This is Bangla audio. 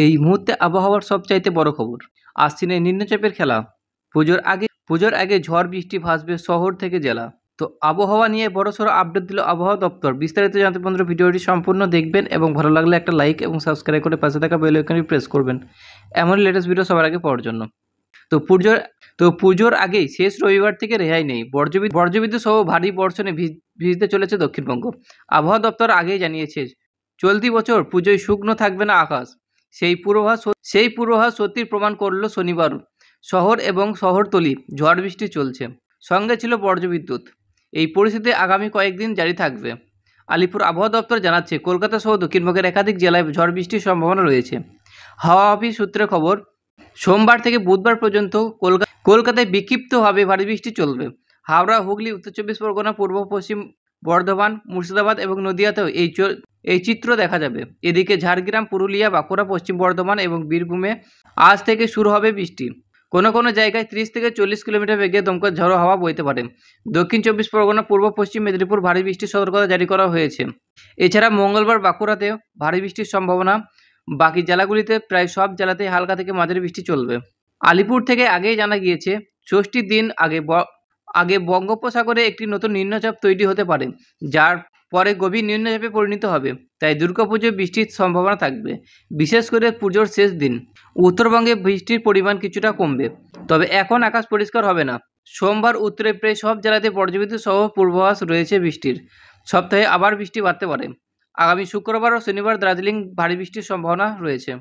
এই মুহূর্তে আবহাওয়ার সবচাইতে বড় খবর। আশ্বিনে নিম্নচাপের খেলা। পুজোর আগে ঝড় বৃষ্টি ভাসবে শহর থেকে জেলা। তো আবহাওয়া নিয়ে বড়সড় আপডেট দিল আবহাওয়া দপ্তর। বিস্তারিত জানতে বন্ধুরা ভিডিওটি সম্পূর্ণ দেখবেন এবং ভালো লাগলে একটা লাইক এবং সাবস্ক্রাইব করে পাশে থাকা বেল আইকনটি প্রেস করবেন এমন লেটেস্ট ভিডিও সবার আগে পাওয়ার জন্য। পুজোর আগেই শেষ রবিবার থেকে রেহাই নেই। বজ্রবিদ্যুৎ সহ ভারী বর্ষণে ভিজতে চলেছে দক্ষিণবঙ্গ। আবহাওয়া দপ্তর আগেই জানিয়েছে চলতি বছর পুজোয় শুকনো থাকবে না আকাশ। সেই পূর্বাভাস সত্যির প্রমাণ করল শনিবার। শহর এবং শহরতলি ঝড় বৃষ্টি চলছে, সঙ্গে ছিল বজ্রবিদ্যুৎ। এই পরিস্থিতি আগামী কয়েকদিন জারি থাকবে। আলিপুর আবহাওয়া দপ্তর জানাচ্ছে কলকাতা সহ দক্ষিণবঙ্গের একাধিক জেলায় ঝড় বৃষ্টির সম্ভাবনা রয়েছে। হাওয়া অফিস সূত্রে খবর, সোমবার থেকে বুধবার পর্যন্ত কলকাতায় বিক্ষিপ্তভাবে ভারী বৃষ্টি চলবে। হাওড়া, হুগলি, উত্তর চব্বিশ পরগনা, পূর্ব পশ্চিম বর্ধমান, মুর্শিদাবাদ এবং নদিয়াতেও এই চিত্র দেখা যাবে। এদিকে ঝাড়গ্রাম, পুরুলিয়া, বাঁকুড়া, পশ্চিম বর্ধমান এবং বীরভূমে আজ থেকে শুরু হবে বৃষ্টি। কোনো জায়গায় 30 থেকে 40 কিলোমিটার বেগে দমকা ঝড়ো হাওয়া বইতে পারে। দক্ষিণ চব্বিশ পরগনা, পূর্ব পশ্চিম মেদিনীপুর ভারী বৃষ্টির সতর্কতা জারি করা হয়েছে। এছাড়া মঙ্গলবার বাঁকুড়াতেও ভারী বৃষ্টির সম্ভাবনা। বাকি জেলাগুলিতে প্রায় সব জেলাতেই হালকা থেকে মাঝারি বৃষ্টি চলবে। আলিপুর থেকে আগেই জানা গিয়েছে ষষ্ঠীর দিন আগে বঙ্গোপসাগরে একটি নতুন নিম্নচাপ তৈরি হতে পারে, যার পরে গভীর নিম্নচাপে পরিণত হবে। তাই দুর্গাপুজোয় বৃষ্টির সম্ভাবনা থাকবে, বিশেষ করে পুজোর শেষ দিন। উত্তরবঙ্গে বৃষ্টির পরিমাণ কিছুটা কমবে, তবে এখন আকাশ পরিষ্কার হবে না। সোমবার উত্তরে প্রায় সব জেলাতে বজ্রবিদ্যুৎ সহ পূর্বাভাস রয়েছে বৃষ্টির। সপ্তাহে আবার বৃষ্টি বাড়তে পারে। আগামী শুক্রবার ও শনিবার দার্জিলিং ভারী বৃষ্টির সম্ভাবনা রয়েছে।